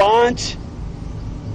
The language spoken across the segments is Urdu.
5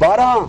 12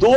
2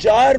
4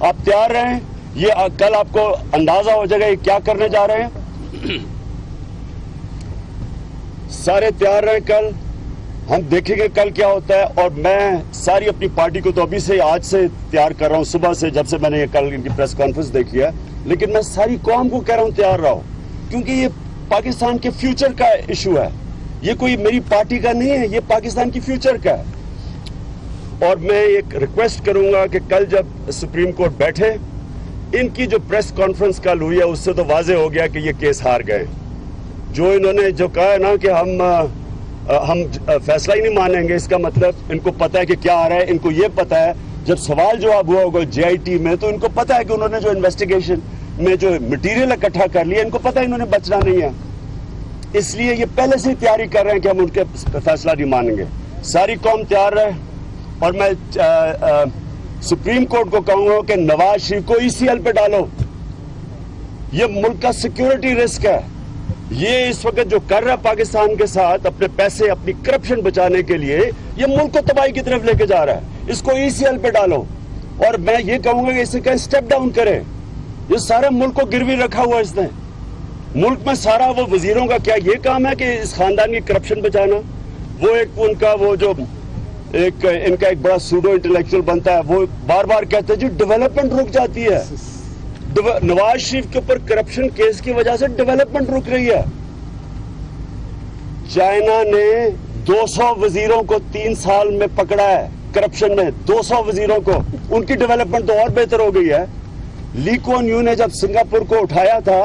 آپ تیار رہیں, یہ کل آپ کو اندازہ ہو جائے گا یہ کیا کرنے جا رہے ہیں. سارے تیار رہیں, کل ہم دیکھیں گے کل کیا ہوتا ہے. اور میں ساری اپنی پارٹی کو تو ابھی سے آج سے تیار کر رہا ہوں, صبح سے جب سے میں نے یہ کل ان کی پریس کانفرنس دیکھی ہے, لیکن میں ساری قوم کو کہہ رہا ہوں تیار رہو, کیونکہ یہ پاکستان کے فیوچر کا ایشو ہے. یہ کوئی میری پارٹی کا نہیں ہے, یہ پاکستان کی فیوچر کا ہے. اور میں ایک ریکویسٹ کروں گا کہ کل جب سپریم کورٹ بیٹھے, ان کی جو پریس کانفرنس کل ہوئی ہے اس سے تو واضح ہو گیا کہ یہ کیس ہار گئے. جو انہوں نے جو کہا ہے نا کہ ہم فیصلہ ہی نہیں مانیں گے, اس کا مطلب ان کو پتا ہے کہ کیا آ رہا ہے. ان کو یہ پتا ہے جب سوال جواب ہوا ہوگا جے آئی ٹی میں, تو ان کو پتا ہے کہ انہوں نے جو انویسٹیگیشن میں جو مٹیریل اکٹھا کر لیا, ان کو پتا ہے انہوں نے بچنا نہیں ہے. اس لیے یہ پہلے سے تیاری کر رہے ہیں کہ ہم ان کے فیصلہ نہیں مانیں گے. ساری قوم تیار رہے. اور میں سپریم کورٹ کو کہوں گا کہ نواز شریف کو ECL پہ ڈالو. یہ ملک کا سیکیورٹی رسک ہے. یہ اس وقت جو کر رہا ہے پاکستان کے ساتھ اپنے پیسے, اپنی کرپشن بچانے کے لیے, یہ ملک کو تباہی کی طرف لے کے جا رہا ہے. اس کو ECL پہ ڈالو. اور میں یہ کہوں گا کہ اسے کہ اسٹیپ ڈاؤن کرے. یہ سارے ملک کو گروی رکھا ہوا اس نے. ملک میں سارا وہ وزیروں کا کیا یہ کام ہے کہ اس خاندان کی کرپشن بچانا؟ وہ ایک ان کا وہ جو ان کا ایک بڑا سوڈو انٹلیکچوئل بنتا ہے, وہ بار بار کہتے ہیں جی ڈیولپمنٹ رک جاتی ہے. نواز شریف کے اوپر کرپشن کیس کی وجہ سے ڈیولپمنٹ رک رہی ہے. چائنا نے 200 وزیروں کو 3 سال میں پکڑا ہے کرپشن میں. 200 وزیروں کو. ان کی ڈیولپمنٹ تو اور بہتر ہو گئی ہے. لی کوان یو نے جب سنگاپور کو اٹھایا تھا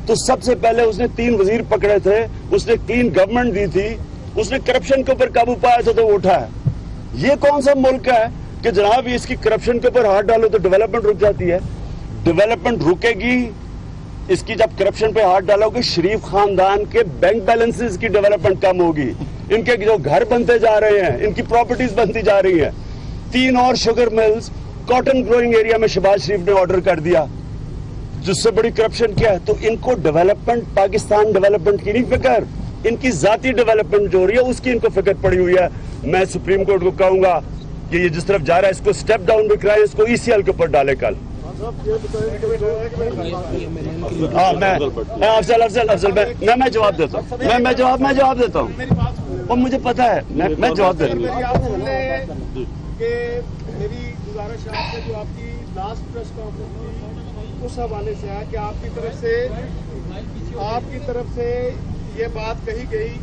تو سب سے پہلے اس نے 3 وزیر پکڑے تھے, اس نے کلین گورنمنٹ دی تھی, اس نے کرپشن کے اوپر قابو پایا تھا تو وہ اٹھا ہے. یہ کون سا ملک ہے کہ جناب اس کی کرپشن کے اوپر ہاتھ ڈالو تو ڈیولپمنٹ رک جاتی ہے؟ ڈیولپمنٹ رکے گی اس کی جب کرپشن پہ ہاتھ ڈالو گے. شریف خاندان کے بینک بیلنسز کی ڈیولپمنٹ کم ہوگی. ان کے جو گھر بنتے جا رہے ہیں, ان کی پراپرٹیز بنتی جا رہی ہیں. 3 اور sugar mills cotton growing area میں شہباز شریف نے آرڈر کر دیا, جس سے بڑی کرپشن کیا ہے. تو ان کو ڈیولپمنٹ, پاکستان ڈیولپمنٹ کی نہیں فکر, ان کی ذاتی ڈیولپمنٹ جو ہو رہی ہے اس کی ان کو فکر پڑی ہوئی ہے. میں سپریم کورٹ کو کہوں گا کہ یہ جس طرف جا رہا ہے اس کو سٹیپ ڈاؤن بھی کرائے, اس کو ECL کے اوپر ڈالے کل. میں جواب دیتا ہوں, میں جواب دیتا ہوں, اور مجھے پتا ہے میں جواب دیتا ہوں. میری گزارش آپ سے جو آپ کی لاسٹ پریس کانفرنس تھی اس حوالے سے ہے کہ آپ کی طرف سے یہ بات کہی گئی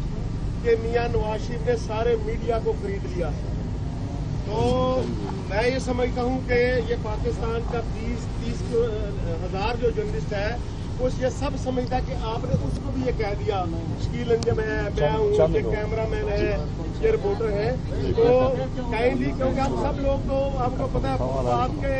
کہ میاں نواز شریف نے سارے میڈیا کو خرید لیا. تو میں یہ سمجھتا ہوں کہ یہ پاکستان کا 30 ہزار جو جرنلسٹ ہے یہ سب سمجھتا ہے کہ آپ نے اس کو بھی یہ کہہ دیا, شکیل انجم ہے, میں ہوں, یہ کیمرہ مین ہے, یہ رپورٹر ہے. تو کائنڈلی کیونکہ ہم سب لوگ تو آپ کو پتا ہے آپ کے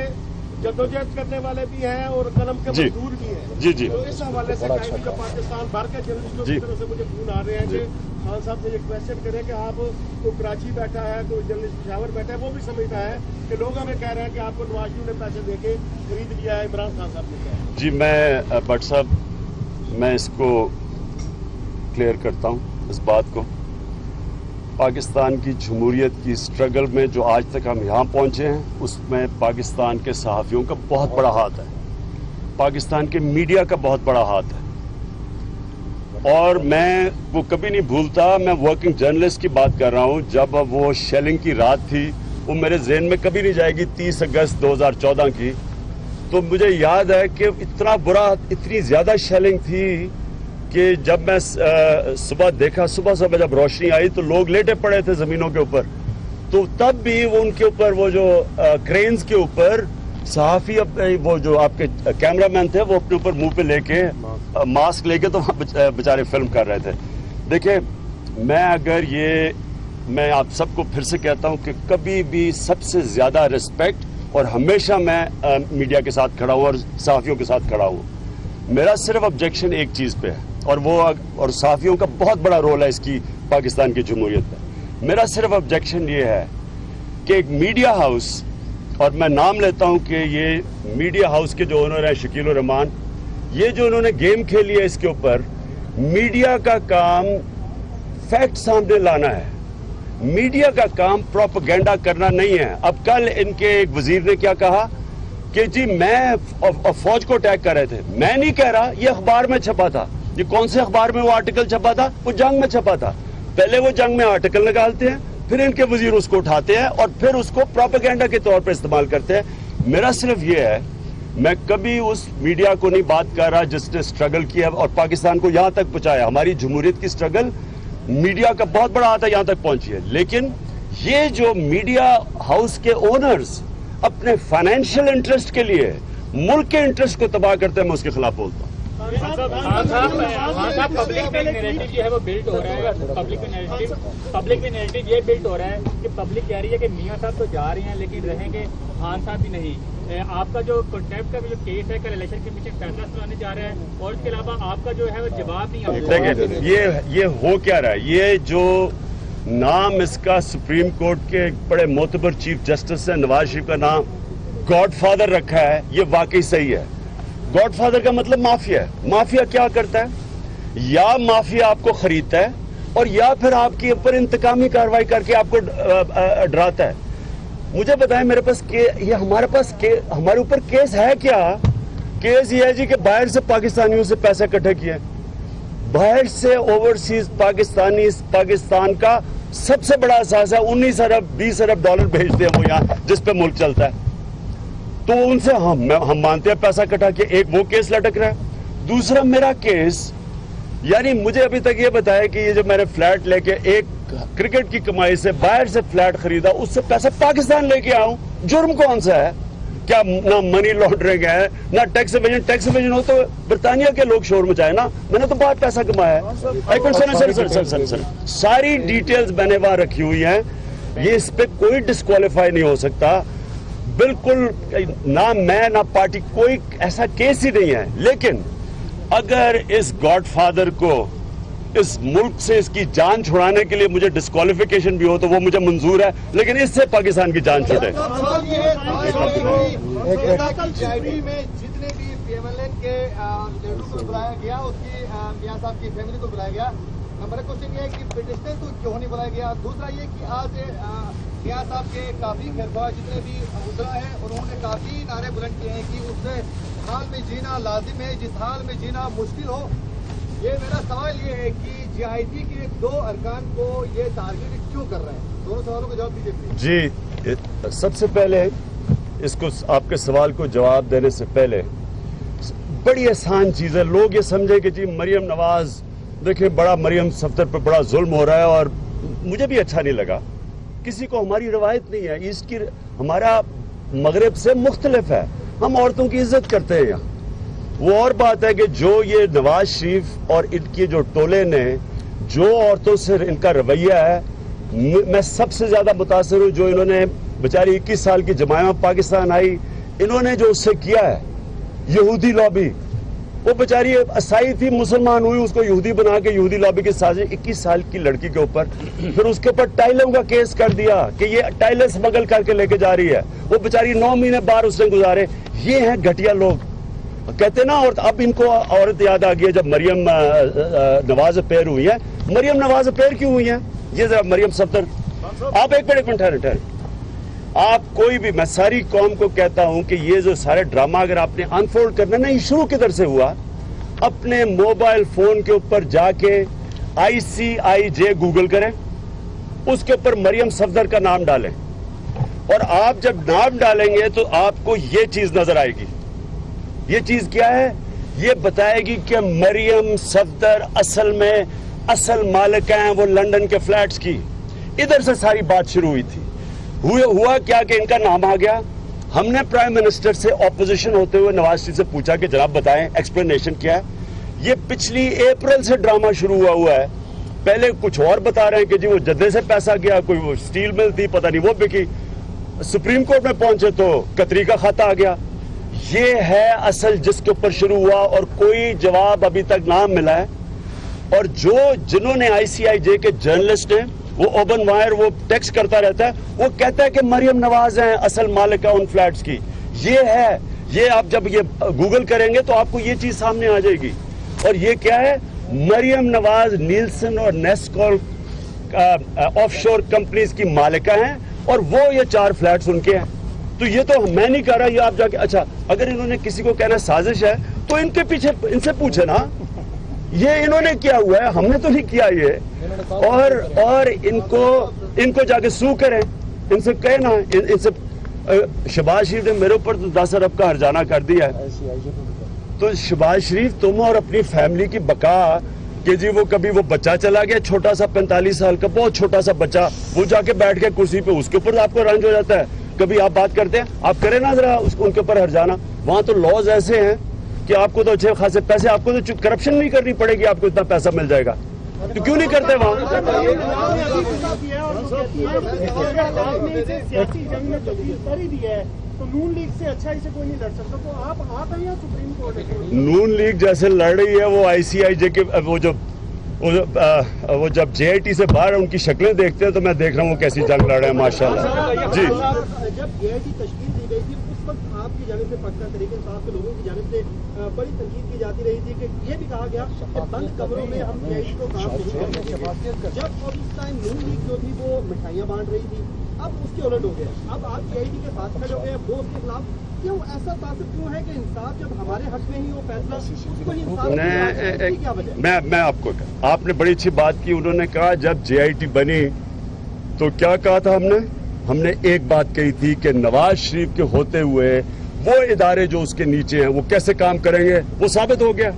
جدوجہد کرنے والے بھی ہیں اور قلم کے مزدور بھی ہیں. جی جی. تو اس حوالے سے جو پاکستان بھر کے جرنلسٹوں کی طرف سے مجھے فون آ رہے ہیں کہ خان صاحب سے یہ کوشچن کریں کہ آپ کو کراچی بیٹھا ہے, کوئی جرنلسٹ پشاور بیٹھا ہے, وہ بھی سمجھتا ہے کہ لوگ ہمیں کہہ رہے ہیں کہ آپ کو نواز شریف نے پیسے دے کے خرید لیا ہے. عمران خان صاحب نے کہا. جی میں بٹ صاحب میں اس کو کلیئر کرتا ہوں اس بات کو. پاکستان کی جمہوریت کی سٹرگل میں جو آج تک ہم یہاں پہنچے ہیں اس میں پاکستان کے صحافیوں کا بہت بڑا ہاتھ ہے, پاکستان کے میڈیا کا بہت بڑا ہاتھ ہے. اور میں وہ کبھی نہیں بھولتا, میں ورکنگ جرنلسٹ کی بات کر رہا ہوں. جب وہ شیلنگ کی رات تھی وہ میرے ذہن میں کبھی نہیں جائے گی, 30 اگست 2014 کی. تو مجھے یاد ہے کہ اتنا برا, اتنی زیادہ شیلنگ تھی کہ جب میں صبح دیکھا, صبح جب روشنی آئی تو لوگ لیٹے پڑے تھے زمینوں کے اوپر. تو تب بھی وہ ان کے اوپر وہ جو کرینز کے اوپر صحافی, وہ جو آپ کے کیمرہ مین تھے وہ اپنے اوپر منہ پہ لے کے ماسک لے کے تو بیچارے فلم کر رہے تھے. دیکھیں میں آپ سب کو پھر سے کہتا ہوں کہ کبھی بھی سب سے زیادہ ریسپیکٹ اور ہمیشہ میں میڈیا کے ساتھ کھڑا ہوں اور صحافیوں کے ساتھ کھڑا ہوں. میرا صرف آبجیکشن ایک چیز پہ ہے, اور صحافیوں کا بہت بڑا رول ہے اس کی پاکستان کی جمہوریت میں. میرا صرف آبجیکشن یہ ہے کہ ایک میڈیا ہاؤس, اور میں نام لیتا ہوں کہ یہ میڈیا ہاؤس کے جو اونر ہیں شکیل الرحمان, یہ جو انہوں نے گیم کھیلی ہے اس کے اوپر, میڈیا کا کام فیکٹ سامنے لانا ہے, میڈیا کا کام پروپیگنڈا کرنا نہیں ہے. اب کل ان کے ایک وزیر نے کیا کہا کہ جی میں فوج کو اٹیک کر رہے تھے. میں نہیں کہہ رہا, یہ اخبار میں چھپا تھا. یہ کون سے اخبار میں وہ آرٹیکل چھپا تھا؟ وہ جنگ میں چھپا تھا. پہلے وہ جنگ میں آرٹیکل نکالتے ہیں, پھر ان کے وزیر اس کو اٹھاتے ہیں اور پھر اس کو پروپیگنڈا کے طور پر استعمال کرتے ہیں. میرا صرف یہ ہے, میں کبھی اس میڈیا کو نہیں بات کر رہا جس نے سٹرگل کیا اور پاکستان کو یہاں تک پہنچایا. ہماری جمہوریت کی سٹرگل میڈیا کا بہت بڑا ہاتھ ہے, یہاں تک پہنچی ہے. لیکن یہ جو میڈیا ہاؤس کے اونرز اپنے فائنینشیل انٹرسٹ کے لیے ملک کے انٹرسٹ کو تباہ کرتے ہیں, میں اس کے خلاف بولتا ہوں. پبلک میں نیریٹو جو ہے وہ بلڈ ہو رہا ہے, پبلک میں نیریٹو یہ بلڈ ہو رہا ہے کہ پبلک کہہ رہی ہے کہ میاں صاحب تو جا رہے ہیں لیکن رہیں گے خان صاحب بھی نہیں. آپ کا جو کنٹیمپٹ کا جو کیس ہے کل الیکشن کمیشن فیصلہ سنانے جا رہا ہے, اور اس کے علاوہ آپ کا جو ہے وہ جواب نہیں آ رہا. دیکھیں یہ ہو کیا رہا ہے, یہ جو نام اس کا سپریم کورٹ کے بڑے معتبر چیف جسٹس ہے نواز شریف کا نام گاڈ فادر رکھا ہے, یہ واقعی صحیح ہے. گاڈ فادر کا مطلب مافیا ہے. مافیا کیا کرتا ہے؟ یا مافیا آپ کو خریدتا ہے اور یا پھر آپ کے اوپر انتقامی کارروائی کر کے آپ کو ڈراتا ہے. مجھے بتائیں میرے پاس یہ ہمارے اوپر کیس ہے کیا؟ کیس یہ ہے جی کہ باہر سے پاکستانیوں سے پیسے اکٹھے کیے, باہر سے اوورسیز پاکستان کا سب سے بڑا اثاثہ 19 ارب 20 ارب ڈالر بھیجتے ہیں وہ یہاں جس پہ ملک چلتا ہے. تو ان سے ہم مانتے ہیں پیسہ اکٹھا کے. ایک وہ کیس لٹک رہا ہے. دوسرا میرا کیس, یعنی مجھے ابھی تک یہ بتایا کہ یہ جب میں نے فلیٹ لے کے ایک کرکٹ کی کمائی سے باہر سے فلیٹ خریدا, اس سے پیسہ پاکستان لے کے آؤں, جرم کون سا ہے؟ کیا نہ منی لانڈرنگ ہے نہ ٹیکس ایویژن. ٹیکس ایویژن ہو تو برطانیہ کے لوگ شور مچائے نا, میں نے تو بہت پیسہ کمایا ہے. ساری ڈیٹیلز میں نے وہاں رکھی ہوئی ہیں, یہ اس پہ کوئی ڈسکوالیفائی نہیں ہو سکتا. بالکل نہ میں نہ پارٹی, کوئی ایسا کیس ہی نہیں ہے. لیکن اگر اس گاڈ فادر کو اس ملک سے اس کی جان چھڑانے کے لیے مجھے ڈسکوالیفیکیشن بھی ہو تو وہ مجھے منظور ہے, لیکن اس سے پاکستان کی جان چھوٹے. جتنے بھی پی ایم ایل این کے لیڈروں کو بلایا گیا, اس کی میاں صاحب کی فیملی کو بلایا گیا, نمبر کوشچن یہ ہے کہ پٹیشنر کو کیوں نہیں بلایا گیا. دوسرا یہ کہ آج میاں صاحب کے کافی خیرخواہ جتنے بھی وزراء ہیں انہوں نے کافی نعرے بلند کیے ہیں کہ اس سے حال میں جینا لازم ہے جس حال میں جینا مشکل ہو. یہ میرا سوال یہ ہے کہ جی آئی ٹی کے 2 ارکان کو یہ ٹارگیٹ کیوں کر رہے ہیں؟ دونوں سوالوں کو جواب دیجیے. جی, سب سے پہلے اس کو آپ کے سوال کو جواب دینے سے پہلے بڑی آسان چیز ہے. لوگ یہ سمجھے کہ جی مریم نواز, دیکھیں بڑا مریم صفدر پہ بڑا ظلم ہو رہا ہے, اور مجھے بھی اچھا نہیں لگا. کسی کو ہماری روایت نہیں ہے, ایسٹ کی ہمارا مغرب سے مختلف ہے, ہم عورتوں کی عزت کرتے ہیں یہاں. وہ اور بات ہے کہ جو یہ نواز شریف اور ان کی جو ٹولے نے جو عورتوں سے ان کا رویہ ہے, میں سب سے زیادہ متاثر ہوں جو انہوں نے بیچاری 21 سال کی جماعت پاکستان آئی, انہوں نے جو اس سے کیا ہے یہودی لابی. وہ بیچاری عیسائی تھی, مسلمان ہوئی, اس کو یہودی بنا کے یہودی لابی کی سازش 21 سال کی لڑکی کے اوپر, پھر اس کے اوپر ٹائلوں کا کیس کر دیا کہ یہ ٹائلیں اسمگل کر کے لے کے جا رہی ہے. وہ بیچاری 9 مہینے باہر اس نے گزارے. یہ ہیں گھٹیا لوگ کہتے نا. اور اب ان کو عورت یاد آ گئی ہے جب مریم نواز پیر ہوئی ہے. مریم نواز پیر کیوں ہوئی ہیں؟ یہ ذرا مریم صفدر, آپ ایک منٹ ٹھہرے. آپ کوئی بھی, میں ساری قوم کو کہتا ہوں کہ یہ جو سارے ڈرامہ اگر آپ نے انفولڈ کرنا نا, یہ شروع کدھر سے ہوا؟ اپنے موبائل فون کے اوپر جا کے ICIJ گوگل کریں, اس کے اوپر مریم صفدر کا نام ڈالیں, اور آپ جب نام ڈالیں گے تو آپ کو یہ چیز نظر آئے گی. یہ چیز کیا ہے؟ یہ بتائے گی کہ مریم صفدر اصل مالک ہیں وہ لندن کے فلیٹس کی. ادھر سے ساری بات شروع ہوئی تھی. ہوا کیا کہ ان کا نام آ گیا. ہم نے پرائم منسٹر سے اپوزیشن ہوتے ہوئے نواز شریف سے پوچھا کہ جناب بتائیں ایکسپلینیشن کیا ہے. یہ پچھلی اپریل سے ڈرامہ شروع ہوا ہے. پہلے کچھ اور بتا رہے ہیں کہ جی وہ جدے سے پیسہ گیا, کوئی وہ سٹیل مل تھی پتہ نہیں وہ بکی. سپریم کورٹ میں پہنچے تو قطری کا خط آ گیا. یہ ہے اصل جس کے اوپر شروع ہوا, اور کوئی جواب ابھی تک نہ ملا ہے. اور جنہوں نے ICIJ کے جرنلسٹ ہیں, وہ اوبن وائر وہ ٹیکسٹ کرتا رہتا ہے, وہ کہتا ہے کہ مریم نواز ہیں اصل مالک ہے ان فلیٹس کی. یہ ہے, یہ آپ جب یہ گوگل کریں گے تو آپ کو یہ چیز سامنے آ جائے گی. اور یہ کیا ہے؟ مریم نواز نیلسن اور نیسکول آف شور کمپنیز کی مالکہ ہیں, اور وہ یہ 4 فلیٹس ان کے ہیں. تو یہ تو میں نہیں کہہ رہا، یہ آپ جا کے اچھا اگر انہوں نے کسی کو کہنا سازش ہے تو ان کے پیچھے ان سے پوچھے نا، یہ انہوں نے کیا ہوا ہے، ہم نے تو نہیں کیا یہ، اور ان کو جا کے سو کریں، ان سے کہنا، ان سے شہباز شریف نے میرے اوپر تو 10 ارب کا ہرجانہ کر دیا ہے، تو شہباز شریف تم اور اپنی فیملی کی بقا کہ جی وہ کبھی وہ بچہ چلا گیا چھوٹا سا 45 سال کا بہت چھوٹا سا بچہ، وہ جا کے بیٹھ کے کرسی پہ اس کے اوپر آپ کو رنج ہو جاتا ہے، کبھی آپ بات کرتے ہیں آپ کریں نا ذرا ان کے اوپر ہرجانہ، وہاں تو لاز ایسے ہیں کہ آپ کو تو اچھے خاصے پیسے، آپ کو تو کرپشن نہیں کرنی پڑے گی، آپ کو اتنا پیسہ مل جائے گا، تو کیوں نہیں کرتے وہاں؟ سیاسی جنگ میں تبدیل کر ہی دیا ہے تو نون لیگ سے اچھا اسے کوئی نہیں لڑ سکتا، تو آپ ہیں یا سپریم کورٹ؟ نون لیگ جیسے لڑ رہی ہے وہ آئی سی آئی جے کے وہ جب جے آئی ٹی سے باہر ان کی شکلیں دیکھتے ہیں تو میں دیکھ رہا ہوں وہ کیسی جنگ لڑ رہے ہیں ماشاءاللہ. جی جب جے آئی ٹی تشکیل دی گئی تھی اس وقت آپ کی جانب سے پاکستان تحریک انصاف کے لوگوں کی جانب سے بڑی تنقید کی جاتی رہی تھی کہ یہ بھی کہا گیا کہ بند کمروں میں ہم جے آئی ٹی کو کام نہیں کریں گے، جب اب اس ٹائم نون لیگ جو تھی وہ مٹھائیاں بانٹ رہی تھی، اب اس کے الٹ ہو گیا، اب آپ جے آئی ٹی کے ساتھ کھڑے ہو گئے، وہ اس کے خلاف کیوں؟ ایسا تاثر کیوں ہے کہ انصاف جب ہمارے حق میں ہی وہ فیصلہ اس کو ہی انصاف کیا وجہ؟ میں آپ کو آپ نے بڑی اچھی بات کی، انہوں نے کہا جب جے آئی ٹی بنی تو کیا کہا تھا ہم نے ایک بات کہی تھی کہ نواز شریف کے ہوتے ہوئے وہ ادارے جو اس کے نیچے ہیں وہ کیسے کام کریں گے، وہ ثابت ہو گیا،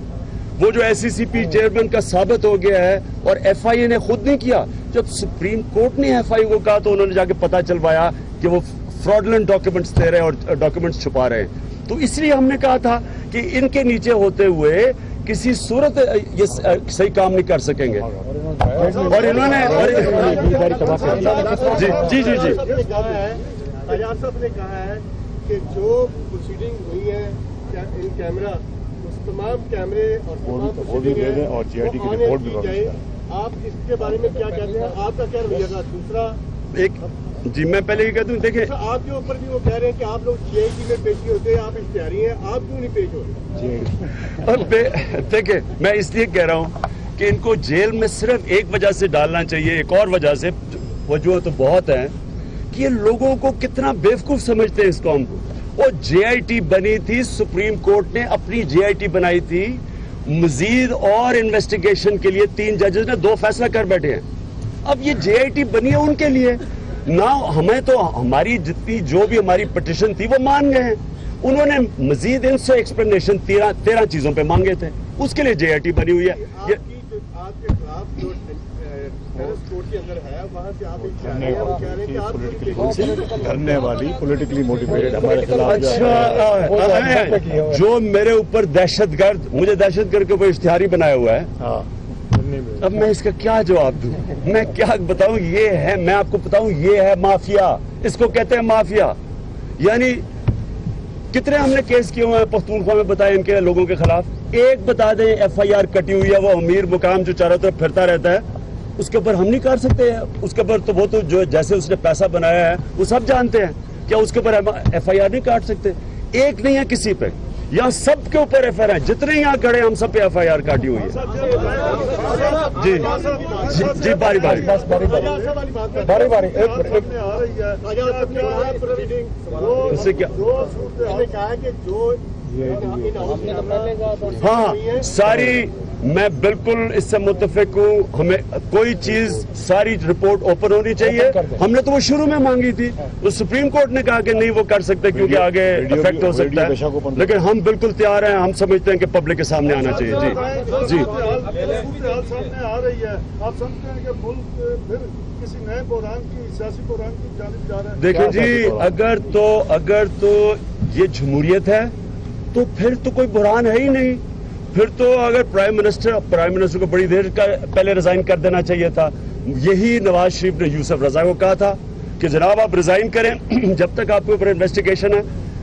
وہ جو ایس سی سی پی چیئرمین کا ثابت ہو گیا ہے، اور ایف آئی اے نے خود نہیں کیا، جب سپریم کورٹ نے ایف آئی اے کو کہا تو انہوں نے جا کے پتہ چلوایا کہ وہ فراڈلنٹ ڈاکیومنٹس دے رہے ہیں اور ڈاکیومنٹس چھپا رہے ہیں، تو اس لیے ہم نے کہا تھا کہ ان کے نیچے ہوتے ہوئے کسی صورت یہ صحیح کام نہیں کر سکیں گے، اور انہوں نے جی اجاز صاحب نے کہا ہے کہ جو پروسیڈنگ ہوئی ہے ان کیمرہ اس تمام کیمرے اور تمام پروسیڈنگ ہے اور جے آئی ٹی کی وہ رپورٹ آنے بھی کی جائے، آپ اس کے بارے میں کیا کہتے ہیں، آپ کا کیا رویہ تھا؟ دوسرا جی میں پہلے یہ کہتا ہوں دیکھیں آپ کے اوپر بھی وہ کہہ رہے ہیں کہ آپ لوگ جے آئی ٹی میں پیشی ہوتے ہیں، آپ اشتہاری ہیں، آپ کیوں نہیں پیش ہو رہے؟ دیکھیں میں اس لیے کہہ رہا ہوں کہ ان کو جیل میں صرف ایک وجہ سے ڈالنا چاہیے، ایک اور وجہ سے، وجوہ تو بہت ہیں کہ یہ لوگوں کو کتنا بیوقوف سمجھتے ہیں اس قوم کو. وہ جے آئی ٹی بنی تھی، سپریم کورٹ نے اپنی جے آئی ٹی بنائی تھی، مزید اور انویسٹیگیشن کے لیے 3 ججز نے 2 فیصلہ کر بیٹھے ہیں. اب یہ جے آئی ٹی بنی ہے ان کے لیے نہ، ہمیں تو ہماری جتنی جو بھی ہماری پٹیشن تھی وہ مان گئے ہیں، انہوں نے مزید ان سے ایکسپلینیشن 13 چیزوں پہ مانگے تھے، اس کے لیے جے آئی ٹی بنی ہوئی ہے. آپ کے خلاف جو کورٹ کے اندر ہے وہاں سے آپ کرنے والی پولیٹیکلی موٹیویٹڈ ہمارے خلاف اچھا جو میرے اوپر دہشت گرد، مجھے دہشت گرد کے اوپر اشتہاری بنایا ہوا ہے، اب میں اس کا کیا جواب دوں؟ میں کیا بتاؤں؟ یہ ہے، میں آپ کو بتاؤں یہ ہے مافیا، اس کو کہتے ہیں مافیا. یعنی کتنے ہم نے کیس کیے ہوئے ہیں پختونخوا میں، بتائیں ان کے لوگوں کے خلاف، ایک بتا دیں ایف آئی آر کٹی ہوئی ہے، وہ امیر مقام جو چاروں طرف پھرتا رہتا ہے، اس کے اوپر ہم نہیں کر سکتے، اس کے اوپر تو وہ تو جو جیسے اس نے پیسہ بنایا ہے وہ سب جانتے ہیں، کیا اس کے اوپر ایف آئی آر نہیں کاٹ سکتے؟ ایک نہیں ہے کسی پہ، یہاں سب کے اوپر ایف آئی آر ہے، جتنے یہاں کھڑے ہم سب پہ ایف آئی آر کاٹی ہوئی ہے. جی باری اس سے کیا، ہاں ساری میں بالکل اس سے متفق ہوں، ہمیں کوئی چیز ساری رپورٹ اوپن ہونی چاہیے. ہم نے تو وہ شروع میں مانگی تھی، تو سپریم کورٹ نے کہا کہ نہیں وہ کر سکتے کیونکہ آگے افیکٹ ہو سکتا ہے، لیکن ہم بالکل تیار ہیں، ہم سمجھتے ہیں کہ پبلک کے سامنے آنا چاہیے. جی سامنے آ رہی ہے، آپ سمجھتے ہیں کہ ملک پھر کسی نئے بحران کی، سیاسی بحران کی جانب جا رہا ہے؟ دیکھیں جی اگر تو یہ جمہوریت ہے تو پھر تو کوئی بحران ہے ہی نہیں، پھر تو اگر پرائم منسٹر کو بڑی دیر پہلے ریزائن کر دینا چاہیے تھا. یہی نواز شریف نے یوسف رضا کو کہا تھا کہ جناب آپ ریزائن کریں، جب تک آپ کے اوپر انویسٹیگیشن ہے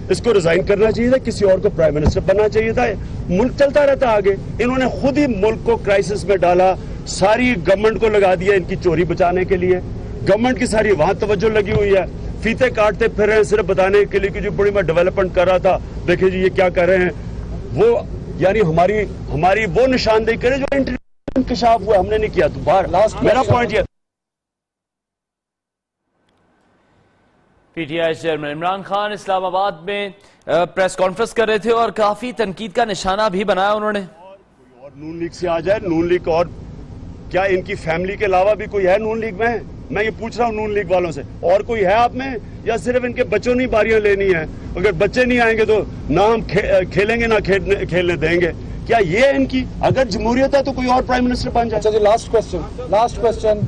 اس کو ریزائن کرنا چاہیے تھا، کسی اور کو پرائم منسٹر بننا چاہیے تھا، ملک چلتا رہتا آگے. انہوں نے خود ہی ملک کو کرائسس میں ڈالا، ساری گورنمنٹ کو لگا دیا ان کی چوری بچانے کے لیے، گورنمنٹ کی ساری وہاں توجہ لگی ہوئی ہے، فیتے کاٹتے پھر رہے ہیں صرف بتانے کے لیے کہ جو بڑی میں ڈیولپمنٹ کر رہا تھا، دیکھیں جی یہ کیا کر رہے ہیں. وہ یعنی ہماری وہ نشاندہی کرے جو انکشاف ہوا، ہم نے نہیں کیا. تو باہر میرا پوائنٹ یہ P T I chairman Imran Khan Islamabad میں پریس کانفرنس کر رہے تھے اور کافی تنقید کا نشانہ بھی بنایا انہوں نے. اور نون لیگ سے آ جائے, نون لیگ اور کیا ان کی فیملی کے علاوہ بھی کوئی ہے نون لیگ میں یہ پوچھ رہا ہوں نون لیگ والوں سے, اور کوئی ہے آپ میں, یا صرف ان کے بچوں نے باریاں لینی ہیں؟ اگر بچے نہیں آئیں گے تو نہ ہم کھیلیں گے نہ کھیلنے دیں گے. کیا یہ ان کی, اگر جمہوریت ہے تو کوئی اور پرائم منسٹر بن جائے. اچھا جی, لاسٹ کوسچن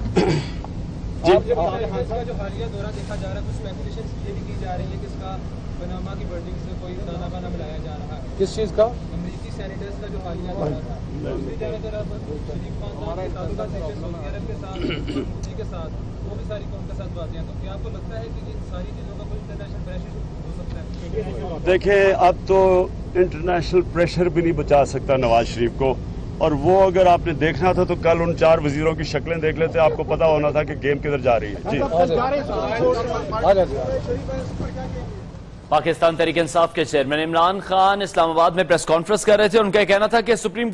کا جو حالیہ دورہ دیکھا جا رہا ہے, کچھ اسپیکولیشن یہ بھی کی جا رہی ہے کہ اس کا پاناما کی ورڈنگ سے کوئی دانا بانا ملایا جا رہا ہے. کس چیز کا؟ امریکی سینیٹرز کا جو حالیہ دورہ تھا, دوسری طرف شریف خاندان کے تعلقات سعودی عرب کے ساتھ, مودی کے ساتھ, وہ بھی ساری قوم کے ساتھ باتیں ہیں. تو کیا آپ کو لگتا ہے کہ یہ ساری چیزوں کا کوئی انٹرنیشنل پریشر ہو سکتا ہے؟ دیکھیں, اب تو انٹرنیشنل پریشر بھی نہیں بچا سکتا نواز شریف کو, اور وہ اگر آپ نے دیکھنا تھا تو کل ان 4 وزیروں کی شکلیں دیکھ لیتے, آپ کو پتا ہونا تھا کہ گیم کدھر جا رہی ہے. جی, پاکستان تحریک انصاف کے چیئرمین عمران خان اسلام آباد میں پریس کانفرنس کر رہے تھے. ان کا کہنا تھا کہ سپریم